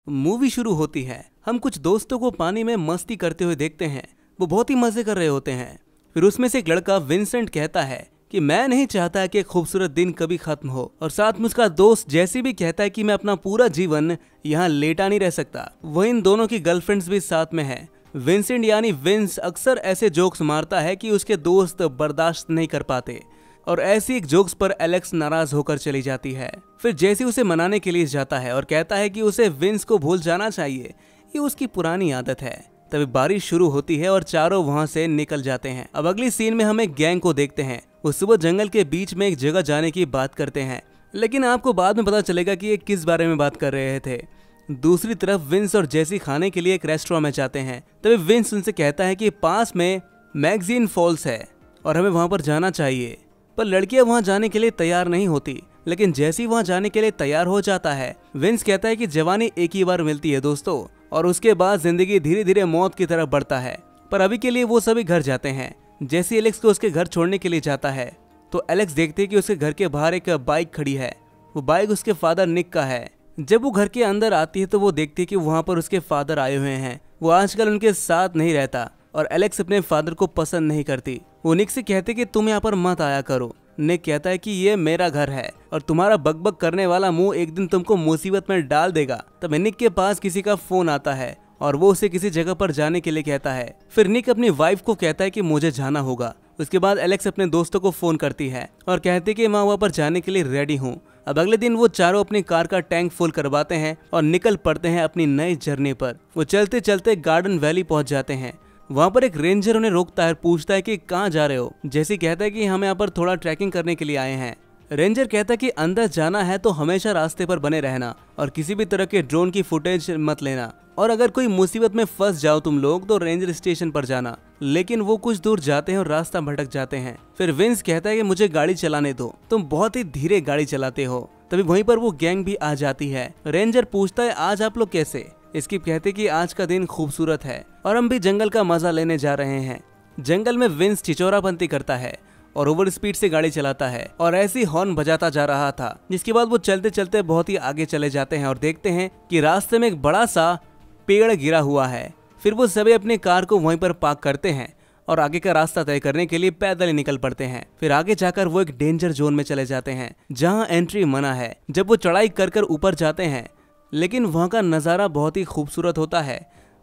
Movie शुरू होती है। हम कुछ दोस्तों को पानी में मस्ती करते हुए देखते हैं। वो बहुत ही मजे कर रहे होते हैं। फिर उसमें से एक लड़का विंसेंट कहता है कि मैं नहीं चाहता कि एक खूबसूरत दिन कभी खत्म हो, और साथ में उसका दोस्त जैसी भी कहता है कि मैं अपना पूरा जीवन यहाँ लेटा नहीं रह सकता। वो इन दोनों की गर्लफ्रेंड्स भी साथ में है। विंसेंट यानी विंस अक्सर ऐसे जोक्स मारता है कि उसके दोस्त बर्दाश्त नहीं कर पाते, और ऐसी एक जोक्स पर एलेक्स नाराज होकर चली जाती है। फिर जैसी उसे मनाने के लिए जाता है और कहता है कि उसे विंस को भूल जाना चाहिए, ये उसकी पुरानी आदत है। तभी बारिश शुरू होती है और चारों वहां से निकल जाते हैं। अब अगली सीन में हम एक गैंग को देखते हैं। वो सुबह जंगल के बीच में एक जगह जाने की बात करते हैं, लेकिन आपको बाद में पता चलेगा कि ये किस बारे में बात कर रहे थे। दूसरी तरफ विंस और जेसी खाने के लिए एक रेस्टोरेंट में जाते हैं। तभी विंस उनसे कहता है कि पास में मैगजीन फॉल्स है और हमें वहां पर जाना चाहिए, पर लड़कियां वहां जाने के लिए तैयार नहीं होती। लेकिन जैसी वहां जाने के लिए तैयार हो जाता है, विंस कहता है कि जवानी एक ही बार मिलती है दोस्तों, और उसके बाद जिंदगी धीरे धीरे मौत की तरफ बढ़ता है। पर अभी के लिए वो सभी घर जाते हैं। जैसी एलेक्स को उसके घर छोड़ने के लिए जाता है तो एलेक्स देखती है कि उसके घर के बाहर एक बाइक खड़ी है। वो बाइक उसके फादर निक का है। जब वो घर के अंदर आती है तो वो देखती है कि वहां पर उसके फादर आए हुए हैं। वो आजकल उनके साथ नहीं रहता और एलेक्स अपने फादर को पसंद नहीं करती। वो निक से कहते कि तुम यहाँ पर मत आया करो। निक कहता है कि ये मेरा घर है और तुम्हारा बकबक करने वाला मुंह एक दिन तुमको मुसीबत में डाल देगा। तब निक के पास किसी का फोन आता है और वो उसे किसी जगह पर जाने के लिए कहता है। फिर निक अपनी वाइफ को कहता है कि मुझे जाना होगा। उसके बाद एलेक्स अपने दोस्तों को फोन करती है और कहती है कि मैं वहाँ पर जाने के लिए रेडी हूँ। अब अगले दिन वो चारों अपनी कार का टैंक फुल करवाते हैं और निकल पड़ते हैं अपनी नई जर्नी पर। वो चलते चलते गार्डन वैली पहुंच जाते हैं। वहाँ पर एक रेंजर उन्हें रोकता है, पूछता है कि कहाँ जा रहे हो। जैसी कहता है कि हम यहाँ पर थोड़ा ट्रैकिंग करने के लिए आए हैं। रेंजर कहता है कि अंदर जाना है तो हमेशा रास्ते पर बने रहना और किसी भी तरह के ड्रोन की फुटेज मत लेना, और अगर कोई मुसीबत में फंस जाओ तुम लोग तो रेंजर स्टेशन पर जाना। लेकिन वो कुछ दूर जाते हैं और रास्ता भटक जाते हैं। फिर विंस कहता है कि मुझे गाड़ी चलाने दो, तुम बहुत ही धीरे गाड़ी चलाते हो। तभी वहीं पर वो गैंग भी आ जाती है। रेंजर पूछता है आज आप लोग कैसे। स्किप कहते कि आज का दिन खूबसूरत है और हम भी जंगल का मजा लेने जा रहे हैं। जंगल में विंस चिचोरापंती करता है और ओवर स्पीड से गाड़ी चलाता है और ऐसी हॉर्न बजाता जा रहा था, जिसके बाद वो चलते चलते बहुत ही आगे चले जाते हैं और देखते हैं कि रास्ते में एक बड़ा सा पेड़ गिरा हुआ है। फिर वो सभी अपनी कार को वहीं पर पार्क करते हैं और आगे का रास्ता तय करने के लिए पैदल ही निकल पड़ते हैं। फिर आगे जाकर वो एक डेंजर जोन में चले जाते हैं जहाँ एंट्री मना है। जब वो चढ़ाई कर ऊपर जाते हैं, लेकिन वहाँ का नज़ारा बहुत ही खूबसूरत होता है,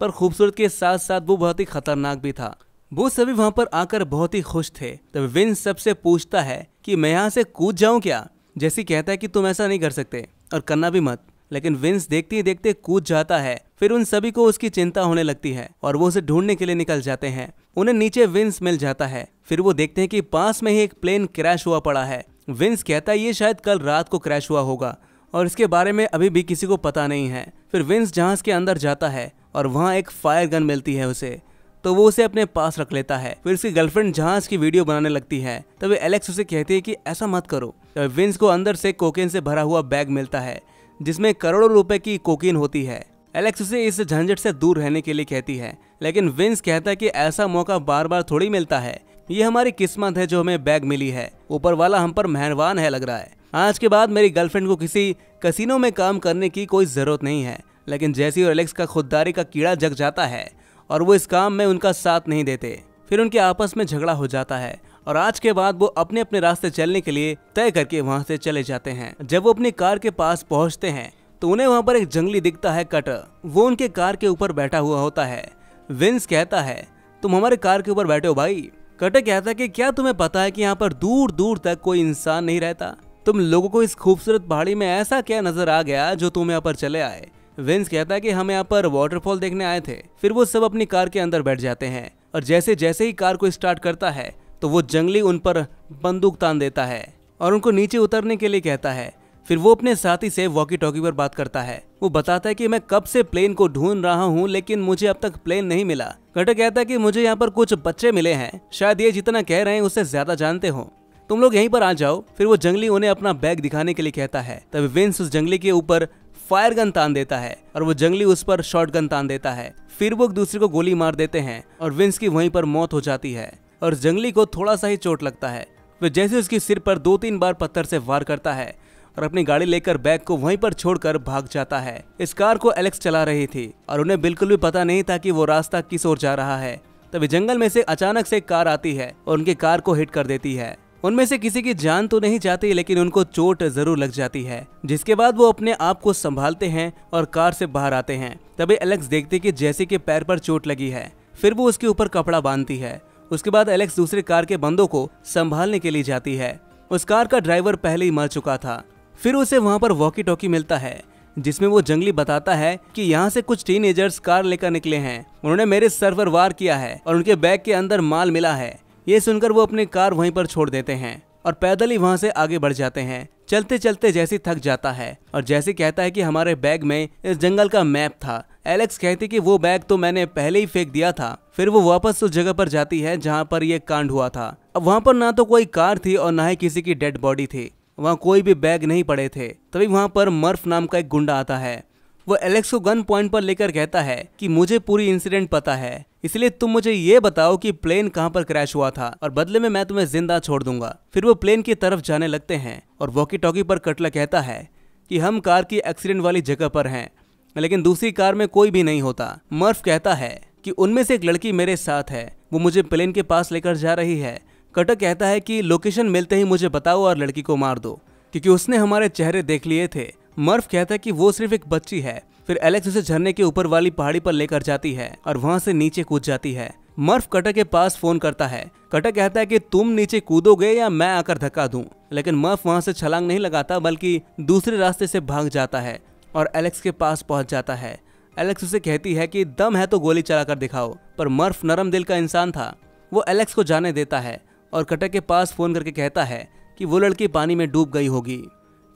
पर खूबसूरत के साथ साथ वो बहुत ही खतरनाक भी था। वो सभी वहाँ पर आकर बहुत ही खुश थे। तब विंस सबसे पूछता है कि मैं यहाँ से कूद जाऊँ क्या। जैसी कहता है कि तुम ऐसा नहीं कर सकते और करना भी मत, लेकिन विंस देखते ही देखते कूद जाता है। फिर उन सभी को उसकी चिंता होने लगती है और वो उसे ढूंढने के लिए निकल जाते हैं। उन्हें नीचे विंस मिल जाता है। फिर वो देखते हैं कि पास में ही एक प्लेन क्रैश हुआ पड़ा है। विंस कहता है ये शायद कल रात को क्रैश हुआ होगा और इसके बारे में अभी भी किसी को पता नहीं है। फिर विंस जहाज के अंदर जाता है और वहाँ एक फायर गन मिलती है उसे, तो वो उसे अपने पास रख लेता है। फिर उसकी गर्लफ्रेंड जहाज की वीडियो बनाने लगती है। तभी एलेक्स उसे कहती है कि ऐसा मत करो। तभी विंस को अंदर से कोकेन से भरा हुआ बैग मिलता है जिसमें करोड़ों रुपए की कोकीन होती है। एलेक्स उसे इस झंझट से दूर रहने के लिए कहती है, लेकिन विंस कहता है कि ऐसा मौका बार बार थोड़ी मिलता है, ये हमारी किस्मत है जो हमें बैग मिली है, ऊपर वाला हम पर मेहरबान है लग रहा है। आज के बाद मेरी गर्लफ्रेंड को किसी कसिनो में काम करने की कोई जरूरत नहीं है। लेकिन जैसी और एलेक्स का खुददारी का कीड़ा जग जाता है और वो इस काम में उनका साथ नहीं देते। फिर उनके आपस में झगड़ा हो जाता है और आज के बाद वो अपने अपने रास्ते चलने के लिए तय करके वहां से चले जाते हैं। जब वो अपनी कार के पास पहुंचते हैं तो उन्हें वहां पर एक जंगली दिखता है कटर। वो उनके कार के ऊपर बैठा हुआ होता है। विंस कहता है तुम हमारे कार के ऊपर बैठे हो भाई। कटर कहता है कि क्या तुम्हें पता है कि यहाँ पर दूर दूर तक कोई इंसान नहीं रहता। तुम लोगों को इस खूबसूरत पहाड़ी में ऐसा क्या नजर आ गया जो तुम यहाँ पर चले आए। विंस कहता है कि हम यहाँ पर वाटरफॉल देखने आए थे। फिर वो सब अपनी कार के अंदर बैठ जाते हैं और जैसे जैसे ही कार को स्टार्ट करता है तो वो जंगली उन पर बंदूक तान देता है और उनको नीचे उतरने के लिए कहता है। फिर वो अपने साथी से वॉकी टॉकी पर बात करता है। वो बताता है कि मैं कब से प्लेन को ढूंढ रहा हूँ लेकिन मुझे अब तक प्लेन नहीं मिला। कटर कहता है कि मुझे यहाँ पर कुछ बच्चे मिले हैं, शायद ये जितना कह रहे हैं उससे ज्यादा जानते हो, तुम लोग यहीं पर आ जाओ। फिर वो जंगली उन्हें अपना बैग दिखाने के लिए कहता है। तभी विंस उस जंगली के ऊपर फायर गन तान देता है और वो जंगली उस पर शॉट गन तान देता है। फिर वो एक दूसरे को गोली मार देते हैं और विंस की वहीं पर मौत हो जाती है और जंगली को थोड़ा सा ही चोट लगता है। फिर जैसे उसकी सिर पर 2-3 बार पत्थर से वार करता है और अपनी गाड़ी लेकर बैग को वहीं पर छोड़कर भाग जाता है। इस कार को एलेक्स चला रही थी और उन्हें बिल्कुल भी पता नहीं था कि वो रास्ता किस ओर जा रहा है। तभी जंगल में से अचानक से एक कार आती है और उनकी कार को हिट कर देती है। उनमें से किसी की जान तो नहीं जाती, लेकिन उनको चोट जरूर लग जाती है, जिसके बाद वो अपने आप को संभालते हैं और कार से बाहर आते हैं। तभी एलेक्स देखते कि जैसी के पैर पर चोट लगी है, फिर वो उसके ऊपर कपड़ा बांधती है। उसके बाद एलेक्स दूसरे कार के बंदों को संभालने के लिए जाती है। उस कार का ड्राइवर पहले ही मर चुका था। फिर उसे वहाँ पर वॉकी टॉकी मिलता है, जिसमें वो जंगली बताता है कि यहाँ से कुछ टीनेजर्स कार लेकर निकले हैं। उन्होंने मेरे सर पर वार किया है और उनके बैग के अंदर माल मिला है। ये सुनकर वो अपनी कार वहीं पर छोड़ देते हैं और पैदल ही वहाँ से आगे बढ़ जाते हैं। चलते चलते जैसी थक जाता है और जैसे कहता है कि हमारे बैग में इस जंगल का मैप था। एलेक्स कहती कि वो बैग तो मैंने पहले ही फेंक दिया था। फिर वो वापस उस जगह पर जाती है जहाँ पर ये कांड हुआ था। अब वहाँ पर ना तो कोई कार थी और ना ही किसी की डेड बॉडी थी। वहाँ कोई भी बैग नहीं पड़े थे। तभी वहाँ पर मर्फ नाम का एक गुंडा आता है। वो एलेक्स को गन पॉइंट पर लेकर कहता है कि मुझे पूरी इंसिडेंट पता है, इसलिए तुम मुझे ये बताओ कि प्लेन कहाँ पर क्रैश हुआ था और बदले में मैं तुम्हें जिंदा छोड़ दूंगा। फिर वो प्लेन की तरफ जाने लगते हैं और वॉकी टॉकी पर कटला कहता है कि हम कार की एक्सीडेंट वाली जगह पर हैं, लेकिन दूसरी कार में कोई भी नहीं होता। मर्फ कहता है कि उनमें से एक लड़की मेरे साथ है, वो मुझे प्लेन के पास लेकर जा रही है। कटक कहता है कि लोकेशन मिलते ही मुझे बताओ और लड़की को मार दो, क्योंकि उसने हमारे चेहरे देख लिए थे। मर्फ कहता है कि वो सिर्फ एक बच्ची है। फिर एलेक्स उसे झरने के ऊपर वाली पहाड़ी पर लेकर जाती है और वहां से नीचे कूद जाती है। मर्फ कटक के पास फोन करता है। कटक कहता है कि तुम नीचे कूदोगे या मैं आकर धक्का दूं, लेकिन मर्फ वहां से छलांग नहीं लगाता, बल्कि दूसरे रास्ते से भाग जाता है और एलेक्स के पास पहुंच जाता है। एलेक्स उसे कहती है कि दम है तो गोली चलाकर दिखाओ, पर मर्फ नरम दिल का इंसान था। वो एलेक्स को जाने देता है और कटक के पास फोन करके कहता है कि वो लड़की पानी में डूब गई होगी।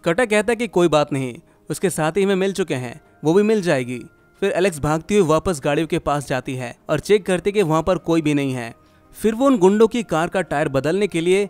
कटक कहता है कि कोई बात नहीं, उसके साथी हमें मिल चुके हैं, वो भी मिल जाएगी। फिर एलेक्स भागती हुई वापस गाड़ियों के पास जाती है और चेक करती कि वहां पर कोई भी नहीं है। फिर वो उन गुंडों की कार का टायर बदलने के लिए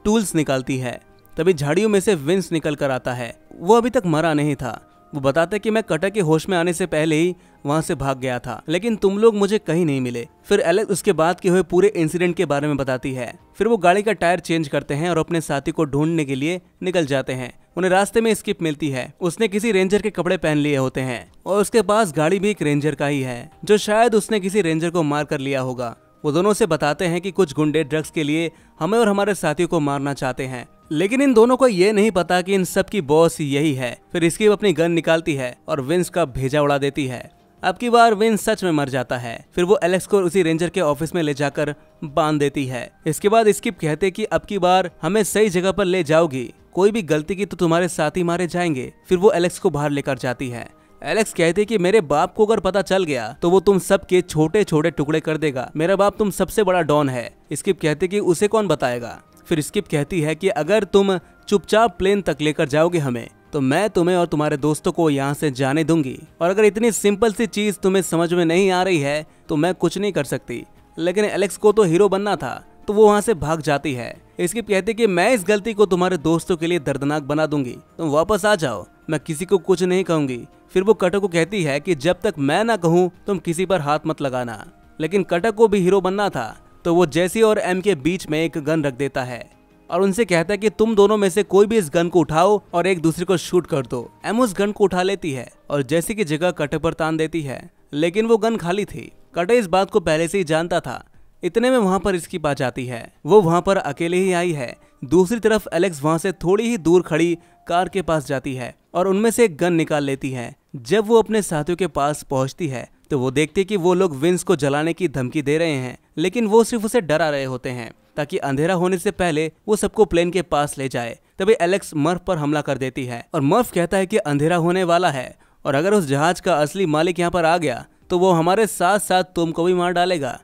टूल्स निकालती है। तभी झाड़ियों में से विंस निकल कर आता है। वो अभी तक मरा नहीं था। वो बताता है कि मैं कटक के होश में आने से पहले ही वहां से भाग गया था, लेकिन तुम लोग मुझे कहीं नहीं मिले। फिर एलेक्स उसके बाद के हुए पूरे इंसिडेंट के बारे में बताती है। फिर वो गाड़ी का टायर चेंज करते हैं और अपने साथी को ढूंढने के लिए निकल जाते हैं। उन्हें रास्ते में स्किप मिलती है। उसने किसी रेंजर के कपड़े पहन लिए होते हैं और उसके पास गाड़ी भी एक रेंजर का ही है, जो शायद उसने किसी रेंजर को मार कर लिया होगा। वो दोनों से बताते हैं कि कुछ गुंडे ड्रग्स के लिए हमें और हमारे साथियों को मारना चाहते हैं, लेकिन इन दोनों को ये नहीं पता कि इन सब की बॉस यही है। फिर इसकी अपनी गन निकालती है और विंस का भेजा उड़ा देती है। अब की बार विंस सच में मर जाता है। फिर वो एलेक्स को उसी रेंजर के ऑफिस में ले जाकर बांध देती है। इसके बाद स्किप कहते कि अब की बार हमें सही जगह पर ले जाओगी, कोई भी गलती की तो तुम्हारे साथी मारे जाएंगे। फिर वो एलेक्स को बाहर लेकर जाती है। एलेक्स कहते कि मेरे बाप को अगर पता चल गया तो वो तुम सबके छोटे छोटे टुकड़े कर देगा। मेरा बाप तुम सबसे बड़ा डॉन है। स्किप कहते कि उसे कौन बताएगा। फिर स्किप कहती है कि अगर तुम चुपचाप प्लेन तक लेकर जाओगे हमें, तो मैं तुम्हें और तुम्हारे दोस्तों को यहाँ से जाने दूंगी, और अगर इतनी सिंपल सी चीज तुम्हें समझ में नहीं आ रही है तो मैं कुछ नहीं कर सकती। लेकिन एलेक्स को तो हीरो बनना था, तो वो वहाँ से भाग जाती है। स्किप कहती कि मैं इस गलती को तुम्हारे दोस्तों के लिए दर्दनाक बना दूंगी, तुम वापस आ जाओ, मैं किसी को कुछ नहीं कहूंगी। फिर वो कटक को कहती है कि जब तक मैं ना कहूँ तुम किसी पर हाथ मत लगाना। लेकिन कटक को भी हीरो बनना था, तो वो जेसी और एम के बीच में एक गन रख देता है और उनसे कहता है कि तुम दोनों में से कोई भी इस गन को उठाओ और एक दूसरे को शूट कर दो। एम उस गन को उठा लेती है और जेसी की जगह कटक पर तान देती है, लेकिन वो गन खाली थी। कटक इस बात को पहले से ही जानता था। इतने में वहां पर स्किप आ जाती है। वो वहां पर अकेले ही आई है। दूसरी तरफ एलेक्स वहां से थोड़ी ही दूर खड़ी कार के पास जाती है और उनमें से एक गन निकाल लेती है। जब वो अपने साथियों के पास पहुंचती है तो वो देखती कि वो लोग विंस को जलाने की धमकी दे रहे हैं, लेकिन वो सिर्फ उसे डरा रहे होते हैं ताकि अंधेरा होने से पहले वो सबको प्लेन के पास ले जाए। तभी एलेक्स मर्फ पर हमला कर देती है और मर्फ कहता है कि अंधेरा होने वाला है और अगर उस जहाज का असली मालिक यहाँ पर आ गया तो वो हमारे साथ साथ तुमको भी मार डालेगा।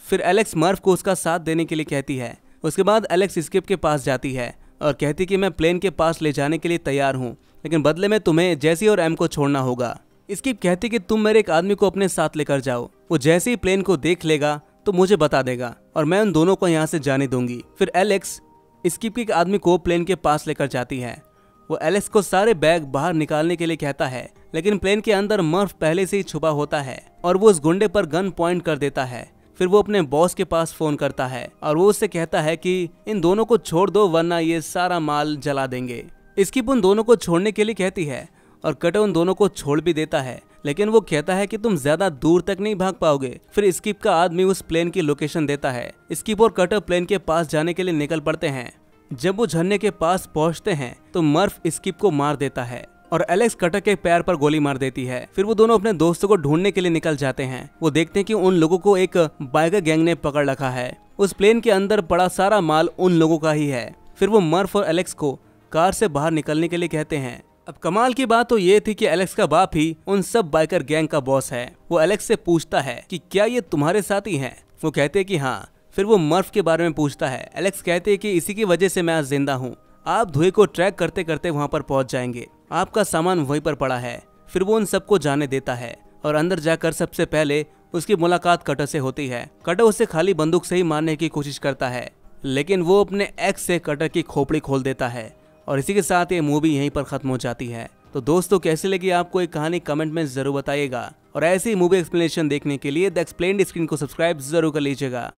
फिर एलेक्स मर्फ को उसका साथ देने के लिए कहती है। उसके बाद एलेक्स स्किप के पास जाती है और कहती कि मैं प्लेन के पास ले जाने के लिए तैयार हूँ, लेकिन बदले में तुम्हें जेसी और एम को छोड़ना होगा। स्किप कहती कि तुम मेरे एक आदमी को अपने साथ लेकर जाओ, वो जैसे ही प्लेन को देख लेगा तो मुझे बता देगा और मैं उन दोनों को यहाँ से जाने दूंगी। फिर एलेक्स स्किप के एक आदमी को प्लेन के पास लेकर जाती है। वो एलेक्स को सारे बैग बाहर निकालने के लिए कहता है, लेकिन प्लेन के अंदर मर्फ पहले से ही छुपा होता है और वो उस गुंडे पर गन पॉइंट कर देता है। फिर वो अपने बॉस के पास फोन करता है और वो उससे कहता है कि इन दोनों को छोड़ दो वरना ये सारा माल जला देंगे। स्किप उन दोनों को छोड़ने के लिए कहती है और कटर उन दोनों को छोड़ भी देता है, लेकिन वो कहता है कि तुम ज्यादा दूर तक नहीं भाग पाओगे। फिर स्किप का आदमी उस प्लेन की लोकेशन देता है। स्किप और कटर प्लेन के पास जाने के लिए निकल पड़ते हैं। जब वो झरने के पास पहुंचते हैं तो मर्फ स्किप को मार देता है और एलेक्स कटर के पैर पर गोली मार देती है। फिर वो दोनों अपने दोस्तों को ढूंढने के लिए निकल जाते हैं। वो देखते हैं कि उन लोगों को एक बाइकर गैंग ने पकड़ रखा है। उस प्लेन के अंदर पड़ा सारा माल उन लोगों का ही है। फिर वो मर्फ और एलेक्स को कार से बाहर निकलने के लिए कहते हैं। अब कमाल की बात तो ये थी कि एलेक्स का बाप ही उन सब बाइकर गैंग का बॉस है। वो एलेक्स से पूछता है कि क्या ये तुम्हारे साथी हैं? वो कहते हैं कि हाँ। फिर वो मर्फ के बारे में पूछता है। एलेक्स कहते हैं कि इसी की वजह से मैं आज जिंदा हूँ। आप धुएं को ट्रैक करते करते वहाँ पर पहुँच जाएंगे, आपका सामान वहीं पर पड़ा है। फिर वो उन सबको जाने देता है और अंदर जाकर सबसे पहले उसकी मुलाकात कटर से होती है। कटर उसे खाली बंदूक से ही मारने की कोशिश करता है, लेकिन वो अपने एक्स से कटर की खोपड़ी खोल देता है। और इसी के साथ ये मूवी यहीं पर खत्म हो जाती है। तो दोस्तों, कैसी लगी आपको ये कहानी कमेंट में जरूर बताइएगा और ऐसी मूवी एक्सप्लेनेशन देखने के लिए द एक्सप्लेन्ड स्क्रीन को सब्सक्राइब जरूर कर लीजिएगा।